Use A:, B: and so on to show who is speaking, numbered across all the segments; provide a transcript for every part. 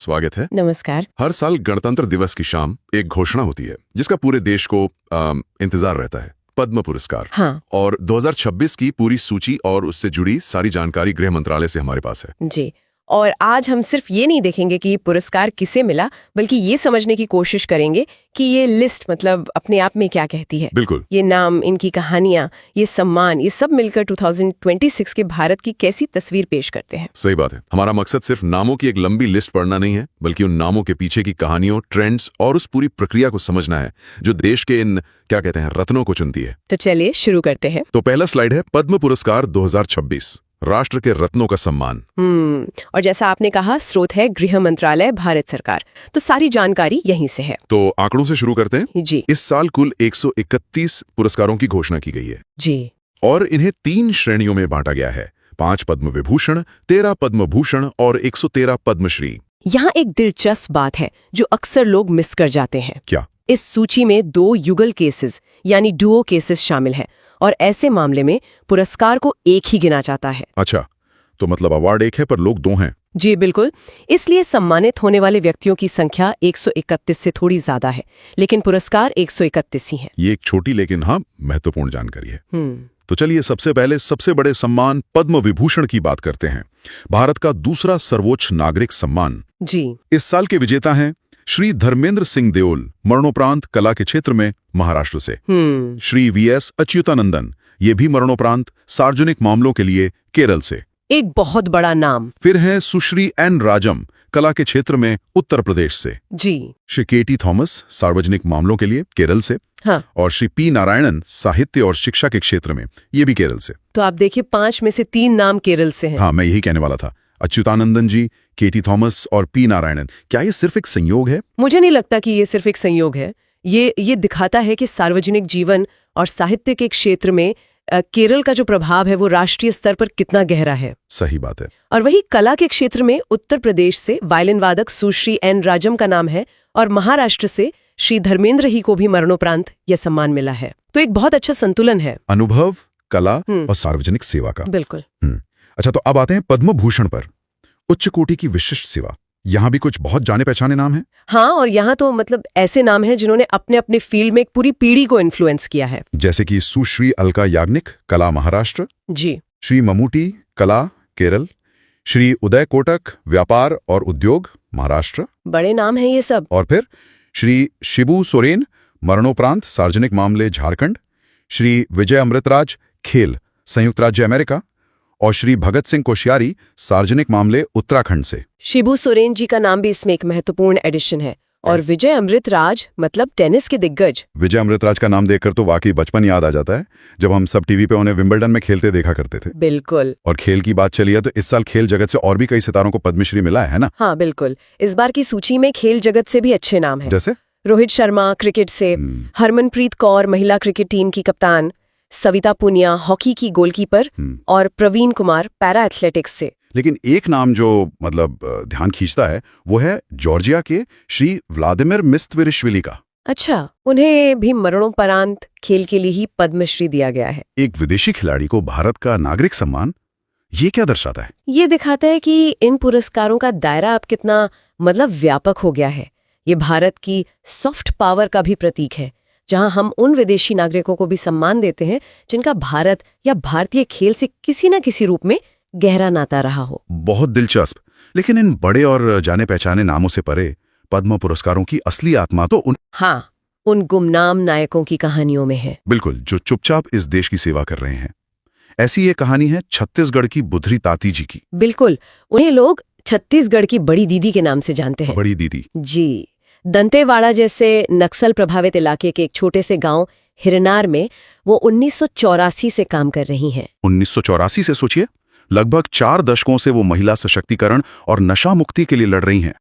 A: स्वागत है।
B: नमस्कार।
A: हर साल गणतंत्र दिवस की शाम एक घोषणा होती है जिसका पूरे देश को इंतजार रहता है, पद्म पुरस्कार।
B: हाँ
A: और 2026 की पूरी सूची और उससे जुड़ी सारी जानकारी गृह मंत्रालय से हमारे पास है।
B: जी, और आज हम सिर्फ ये नहीं देखेंगे कि ये पुरस्कार किसे मिला, बल्कि ये समझने की कोशिश करेंगे कि ये लिस्ट मतलब अपने आप में क्या कहती है।
A: बिल्कुल।
B: ये नाम, इनकी कहानियां, ये सम्मान, ये सब मिलकर 2026 के भारत की कैसी तस्वीर पेश करते हैं।
A: सही बात है। हमारा मकसद सिर्फ नामों की एक लंबी लिस्ट पढ़ना नहीं है, बल्कि उन नामों के पीछे की कहानियों, ट्रेंड्स और उस पूरी प्रक्रिया को समझना है जो देश के इन क्या कहते हैं रत्नों को चुनती है।
B: तो चलिए शुरू करते हैं।
A: तो पहला स्लाइड है पद्म पुरस्कार 2026, राष्ट्र के रत्नों का सम्मान।
B: और जैसा आपने कहा, स्रोत है गृह मंत्रालय, भारत सरकार। तो सारी जानकारी यहीं से है।
A: तो आंकड़ों से शुरू करते हैं।
B: जी
A: इस साल कुल 131 पुरस्कारों की घोषणा की गई है
B: जी।
A: और इन्हें 3 श्रेणियों में बांटा गया है: 5 पद्म विभूषण, 13 पद्म भूषण और 113 पद्मश्री।
B: यहाँ एक दिलचस्प बात है जो अक्सर लोग मिस कर जाते हैं।
A: क्या?
B: इस सूची में 2 युगल केसेस यानी डुओ केसेस शामिल हैं, और ऐसे मामले में पुरस्कार को एक ही गिना जाता है।
A: अच्छा, तो मतलब अवार्ड एक है पर लोग 2 हैं।
B: जी बिल्कुल। इसलिए सम्मानित होने वाले व्यक्तियों की संख्या 131 से थोड़ी ज्यादा है, लेकिन पुरस्कार 131 ही है।
A: ये एक छोटी लेकिन हाँ महत्वपूर्ण जानकारी है। तो चलिए सबसे पहले सबसे बड़े सम्मान पद्म विभूषण की बात करते हैं। भारत का दूसरा सर्वोच्च नागरिक सम्मान।
B: जी।
A: इस साल के विजेता हैं श्री धर्मेंद्र सिंह देओल, मरणोपरांत कला के क्षेत्र में, महाराष्ट्र से। श्री वीएस अच्युतानंदन, ये भी मरणोपरांत सार्वजनिक मामलों के लिए, केरल से।
B: एक बहुत बड़ा नाम।
A: फिर है सुश्री एन राजम, कला के क्षेत्र में, उत्तर प्रदेश से।
B: जी।
A: श्री केटी थॉमस, सार्वजनिक मामलों के लिए, केरल से।
B: हाँ।
A: और श्री पी नारायणन, साहित्य और शिक्षा के क्षेत्र में, ये भी केरल से।
B: तो आप देखिए 5 में से 3 नाम केरल से हैं।
A: हाँ, मैं यही कहने वाला था। अच्युतानंदन जी, केटी थॉमस और पी नारायणन। क्या ये सिर्फ एक संयोग है?
B: मुझे नहीं लगता कि ये सिर्फ एक संयोग है। ये दिखाता है कि सार्वजनिक जीवन और साहित्य के क्षेत्र में केरल का जो प्रभाव है वो राष्ट्रीय स्तर पर कितना गहरा है।
A: सही बात है।
B: और वही कला के क्षेत्र में उत्तर प्रदेश से वायलिन वादक सुश्री एन राजम का नाम है, और महाराष्ट्र से श्री धर्मेंद्र ही को भी मरणोपरांत यह सम्मान मिला है। तो एक बहुत अच्छा संतुलन है
A: अनुभव, कला और सार्वजनिक सेवा का।
B: बिल्कुल।
A: अच्छा, तो अब आते हैं पद्म भूषण पर। उच्च कोटि की विशिष्ट सेवा। यहाँ भी कुछ बहुत जाने पहचाने नाम हैं।
B: हाँ, और यहाँ तो मतलब ऐसे नाम हैं जिन्होंने अपने अपने फील्ड में एक पूरी पीढ़ी को इन्फ्लुएंस किया है।
A: जैसे कि सुश्री अलका याग्निक, कला, महाराष्ट्र।
B: जी।
A: श्री ममूटी, कला, केरल। श्री उदय कोटक, व्यापार और उद्योग, महाराष्ट्र।
B: बड़े नाम हैं ये सब।
A: और फिर श्री शिबू सोरेन, मरणोपरांत सार्वजनिक मामले, झारखंड। श्री विजय अमृतराज, खेल, संयुक्त राज्य अमेरिका। और श्री भगत सिंह कोश्यारी, सार्वजनिक मामले, उत्तराखंड से।
B: शिबू सोरेन जी का नाम भी इसमें एक महत्वपूर्ण एडिशन है। और विजय अमृतराज मतलब टेनिस के दिग्गज।
A: विजय अमृतराज का नाम देखकर तो वाकई बचपन याद आ जाता है, जब हम सब टीवी पे उन्हें विंबलडन में खेलते देखा करते थे।
B: बिल्कुल।
A: और खेल की बात चली है तो इस साल खेल जगत से और भी कई सितारों को पद्मश्री मिला है ना?
B: हाँ बिल्कुल। इस बार की सूची में खेल जगत से भी अच्छे नाम हैं।
A: जैसे
B: रोहित शर्मा क्रिकेट से, हरमनप्रीत कौर महिला क्रिकेट टीम की कप्तान, सविता पुनिया हॉकी की गोलकीपर, और प्रवीण कुमार पैरा एथलेटिक्स से।
A: लेकिन एक नाम जो मतलब ध्यान खींचता है वो है जॉर्जिया के श्री व्लादिमीर मिस्तविरिश्विली का।
B: अच्छा, उन्हें भी मरणोपरांत खेल के लिए ही पद्मश्री दिया गया है।
A: एक विदेशी खिलाड़ी को भारत का नागरिक सम्मान, ये क्या दर्शाता है?
B: ये दिखाता है कि इन पुरस्कारों का दायरा अब कितना मतलब व्यापक हो गया है। ये भारत की सॉफ्ट पावर का भी प्रतीक है, जहां हम उन विदेशी नागरिकों को भी सम्मान देते हैं जिनका भारत या भारतीय खेल से किसी न किसी रूप में गहरा नाता रहा हो।
A: बहुत दिलचस्प। लेकिन इन बड़े और जाने पहचाने नामों से परे पद्म पुरस्कारों की असली आत्मा तो
B: उन गुमनाम नायकों की कहानियों में है।
A: बिल्कुल, जो चुपचाप इस देश की सेवा कर रहे हैं। ऐसी ये कहानी है छत्तीसगढ़ की बुधरी ताती जी की।
B: बिल्कुल, उन्हें लोग छत्तीसगढ़ की बड़ी दीदी के नाम से जानते हैं।
A: बड़ी दीदी।
B: जी। दंतेवाड़ा जैसे नक्सल प्रभावित इलाके के एक छोटे से गांव हिरनार में वो 1984 से काम कर रही हैं।
A: 1984 से सोचिए, लगभग 4 दशकों से वो महिला सशक्तिकरण और नशा मुक्ति के लिए लड़ रही हैं।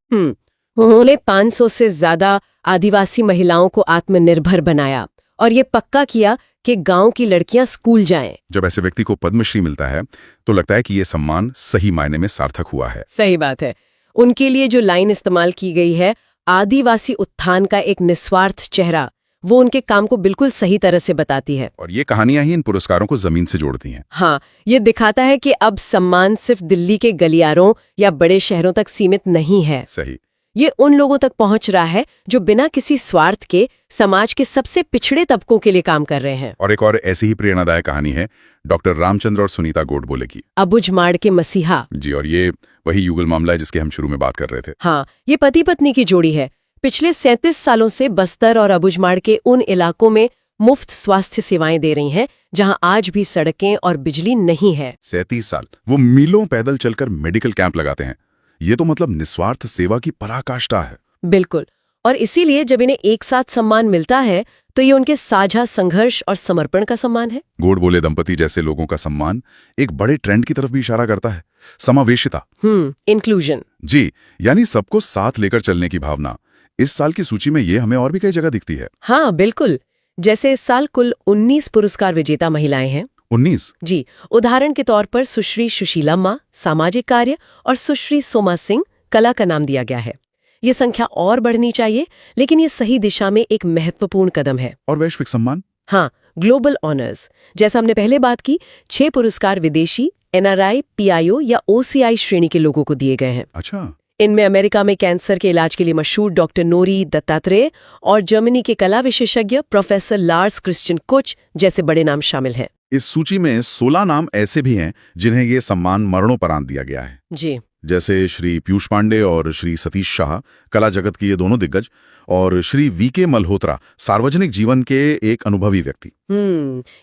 B: उन्होंने 500 से ज्यादा आदिवासी महिलाओं को आत्मनिर्भर बनाया और ये पक्का किया कि गांव की लड़कियां स्कूल जाएं।
A: जब ऐसे व्यक्ति को पद्मश्री मिलता है तो लगता है कि ये सम्मान सही मायने में सार्थक हुआ है।
B: सही बात है। उनके लिए जो लाइन इस्तेमाल की गई है, आदिवासी उत्थान का एक निस्वार्थ चेहरा, वो उनके काम को बिल्कुल सही तरह से बताती है।
A: और ये कहानियां ही इन पुरस्कारों को जमीन से जोड़ती हैं।
B: हाँ, ये दिखाता है कि अब सम्मान सिर्फ दिल्ली के गलियारों या बड़े शहरों तक सीमित नहीं है।
A: सही।
B: ये उन लोगों तक पहुंच रहा है जो बिना किसी स्वार्थ के समाज के सबसे पिछड़े तबकों के लिए काम कर रहे हैं।
A: और एक और ऐसी ही प्रेरणादायक कहानी है डॉक्टर रामचंद्र और सुनीता गोडबोले की।
B: अबुझमाड़ के मसीहा।
A: जी, और ये वही युगल मामला है जिसके हम शुरू में बात कर रहे थे।
B: हाँ, ये पति पत्नी की जोड़ी है। पिछले 37 सालों से बस्तर और अबुझमाड़ के उन इलाकों में मुफ्त स्वास्थ्य सेवाएं दे रही हैं जहां आज भी सड़कें और बिजली नहीं है।
A: 37 साल वो मीलों पैदल चलकर मेडिकल कैंप लगाते हैं। ये तो मतलब निस्वार्थ सेवा की पराकाष्ठा है।
B: बिल्कुल। और इसीलिए जब इन्हें एक साथ सम्मान मिलता है तो ये उनके साझा संघर्ष और समर्पण का सम्मान है।
A: गोडबोले दंपति जैसे लोगों का सम्मान एक बड़े ट्रेंड की तरफ भी इशारा करता है, समावेशिता।
B: इंक्लूजन।
A: जी, यानी सबको साथ लेकर चलने की भावना। इस साल की सूची में ये हमें और भी कई जगह दिखती है।
B: हाँ बिल्कुल। जैसे इस साल कुल 19 पुरस्कार विजेता महिलाएं हैं।
A: 19?
B: जी, उदाहरण के तौर पर सुश्री सुशीला माँ सामाजिक कार्य और सुश्री सोमा सिंह कला का नाम दिया गया है। ये संख्या और बढ़नी चाहिए, लेकिन ये सही दिशा में एक महत्वपूर्ण कदम है।
A: और वैश्विक सम्मान?
B: हाँ, ग्लोबल ऑनर्स। जैसा हमने पहले बात की, 6 पुरस्कार विदेशी, NRI, PIO या OCI श्रेणी के लोगों को दिए गए हैं।
A: अच्छा।
B: इनमें अमेरिका में कैंसर के इलाज के लिए मशहूर डॉक्टर नोरी दत्तात्रेय और जर्मनी के कला विशेषज्ञ प्रोफेसर लार्स क्रिश्चियन कुच जैसे बड़े नाम शामिल हैं।
A: इस सूची में 16 नाम ऐसे भी हैं जिन्हें ये सम्मान मरणोपरांत दिया गया है।
B: जी,
A: जैसे श्री पीयूष पांडे और श्री सतीश शाह, कला जगत के ये दोनों दिग्गज, और श्री VK मल्होत्रा, सार्वजनिक जीवन के एक अनुभवी व्यक्ति।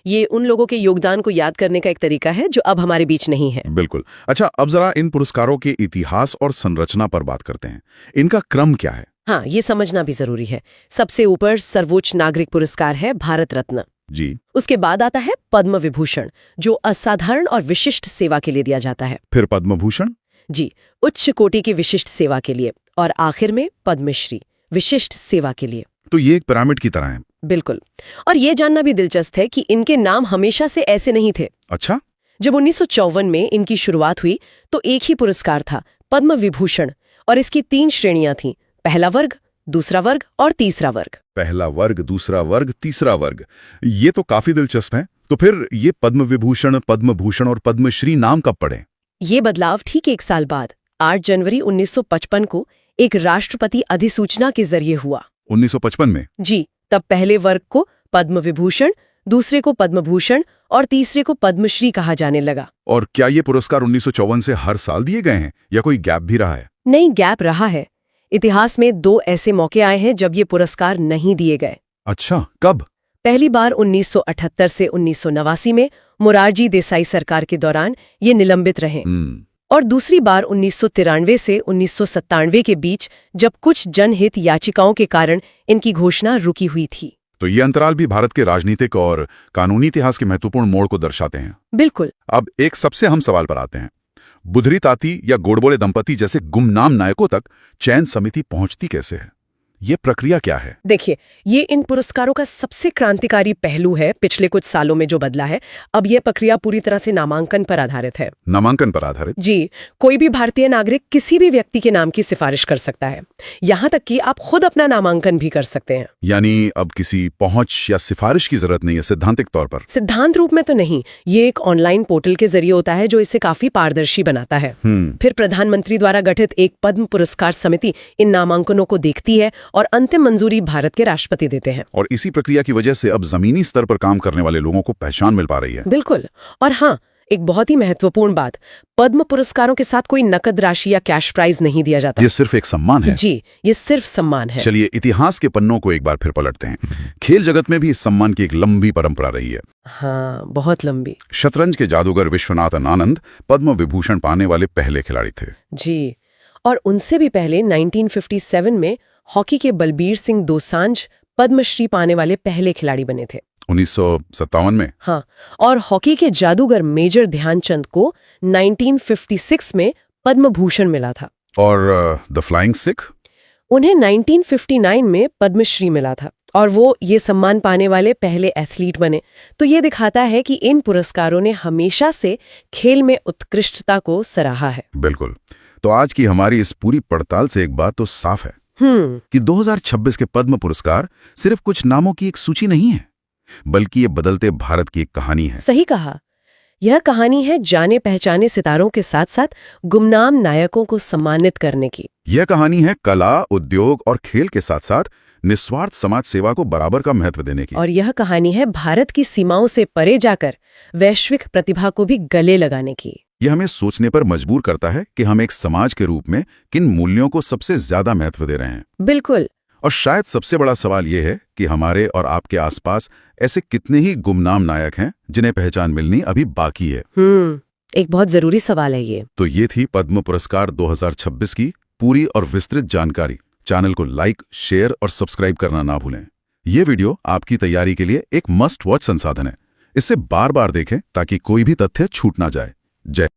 B: ये उन लोगों के योगदान को याद करने का एक तरीका है जो अब हमारे बीच नहीं है।
A: बिल्कुल। अच्छा, अब जरा इन पुरस्कारों के इतिहास और संरचना पर बात करते हैं। इनका क्रम क्या है?
B: हाँ, ये समझना भी जरूरी है। सबसे ऊपर सर्वोच्च नागरिक पुरस्कार है भारत रत्न।
A: जी।
B: उसके बाद आता है पद्म विभूषण, जो असाधारण और विशिष्ट सेवा के लिए दिया जाता है।
A: फिर पद्म भूषण?
B: जी, उच्च कोटि की विशिष्ट सेवा के लिए। और आखिर में पद्मश्री, विशिष्ट सेवा के लिए।
A: तो ये एक पिरामिड की तरह है।
B: बिल्कुल। और ये जानना भी दिलचस्प है कि इनके नाम हमेशा से ऐसे नहीं थे।
A: अच्छा।
B: जब 1954 में इनकी शुरुआत हुई तो एक ही पुरस्कार था, पद्म विभूषण, और इसकी 3 श्रेणियां थीं, पहला वर्ग, दूसरा वर्ग और तीसरा वर्ग।
A: पहला वर्ग, दूसरा वर्ग, तीसरा वर्ग। ये तो काफी दिलचस्प है। तो फिर ये पद्म विभूषण, पद्म भूषण और पद्मश्री नाम कब पड़े?
B: ये बदलाव ठीक 1 साल बाद 8 जनवरी 1955 को एक राष्ट्रपति अधिसूचना के जरिए हुआ।
A: 1955 में?
B: जी, तब पहले वर्ग को पद्म विभूषण, दूसरे को पद्म भूषण और तीसरे को पद्मश्री कहा जाने लगा।
A: और क्या ये पुरस्कार 1954 से हर साल दिए गए हैं या कोई गैप भी रहा है?
B: नहीं, गैप रहा है। इतिहास में 2 ऐसे मौके आए हैं जब ये पुरस्कार नहीं दिए गए।
A: अच्छा, कब?
B: पहली बार 1978 से 1989 में मोरारजी देसाई सरकार के दौरान ये निलंबित रहे, और दूसरी बार 1993 से 1997 के बीच, जब कुछ जनहित याचिकाओं के कारण इनकी घोषणा रुकी हुई थी।
A: तो ये अंतराल भी भारत के राजनीतिक और कानूनी इतिहास के महत्वपूर्ण मोड़ को दर्शाते हैं।
B: बिल्कुल।
A: अब एक सबसे अहम सवाल पर आते हैं। बुधरी ताती या गोडबोले दंपति जैसे गुमनाम नायकों तक चयन समिति पहुंचती कैसे है? ये प्रक्रिया क्या है?
B: देखिए, ये इन पुरस्कारों का सबसे क्रांतिकारी पहलू है पिछले कुछ सालों में जो बदला है। अब यह प्रक्रिया पूरी तरह से नामांकन पर आधारित है।
A: नामांकन पर आधारित?
B: जी, कोई भी भारतीय नागरिक किसी भी व्यक्ति के नाम की सिफारिश कर सकता है। यहाँ तक कि आप खुद अपना नामांकन भी कर सकते हैं।
A: यानी अब किसी पहुंच या सिफारिश की जरूरत नहीं है सैद्धांतिक तौर पर?
B: सिद्धांत रूप में तो नहीं, ये एक ऑनलाइन पोर्टल के जरिए होता है जो इसे काफी पारदर्शी बनाता है। फिर प्रधानमंत्री द्वारा गठित एक पद्म पुरस्कार समिति इन नामांकनों को देखती है और अंतिम मंजूरी भारत के राष्ट्रपति देते हैं।
A: और इसी प्रक्रिया की वजह से अब जमीनी स्तर पर काम करने वाले लोगों को पहचान मिल पा रही है।
B: बिल्कुल। और हाँ, एक बहुत ही महत्वपूर्ण बात, पद्म पुरस्कारों के साथ कोई नकद राशि या कैश प्राइज नहीं दिया जाता।
A: ये सिर्फ एक सम्मान है।
B: जी, ये सिर्फ सम्मान है।
A: चलिए इतिहास के पन्नों को एक बार फिर पलटते हैं। खेल जगत में भी इस सम्मान की एक लंबी परंपरा रही है।
B: हाँ, बहुत लंबी।
A: शतरंज के जादूगर विश्वनाथन आनंद पद्म विभूषण पाने वाले पहले खिलाड़ी थे।
B: जी, और उनसे भी पहले 1957 में हॉकी के बलबीर सिंह दोसांझ पद्मश्री पाने वाले पहले खिलाड़ी बने थे।
A: 1957 में?
B: हाँ, और हॉकी के जादूगर मेजर ध्यानचंद को 1956 में पद्म भूषण मिला था।
A: और द फ्लाइंग सिख?
B: उन्हें 1959 में पद्मश्री मिला था, और वो ये सम्मान पाने वाले पहले एथलीट बने। तो ये दिखाता है कि इन पुरस्कारों ने हमेशा से खेल में उत्कृष्टता को सराहा है।
A: बिल्कुल। तो आज की हमारी इस पूरी पड़ताल से एक बात तो साफ है कि 2026 के पद्म पुरस्कार सिर्फ कुछ नामों की एक सूची नहीं है, बल्कि ये बदलते भारत की एक कहानी है।
B: सही कहा। यह कहानी है जाने पहचाने सितारों के साथ साथ गुमनाम नायकों को सम्मानित करने की।
A: यह कहानी है कला, उद्योग और खेल के साथ साथ निस्वार्थ समाज सेवा को बराबर का महत्व देने की।
B: और यह कहानी है भारत की सीमाओं से परे जाकर वैश्विक प्रतिभा को भी गले लगाने की।
A: यह हमें सोचने पर मजबूर करता है कि हम एक समाज के रूप में किन मूल्यों को सबसे ज्यादा महत्व दे रहे हैं।
B: बिल्कुल।
A: और शायद सबसे बड़ा सवाल यह है कि हमारे और आपके आसपास ऐसे कितने ही गुमनाम नायक हैं जिन्हें पहचान मिलनी अभी बाकी है।
B: एक बहुत जरूरी सवाल है ये।
A: तो ये थी पद्म पुरस्कार 2026 की पूरी और विस्तृत जानकारी। चैनल को लाइक, शेयर और सब्सक्राइब करना ना भूलें। ये वीडियो आपकी तैयारी के लिए एक मस्ट वॉच संसाधन है। इसे बार बार देखें ताकि कोई भी तथ्य छूट ना जाए। जय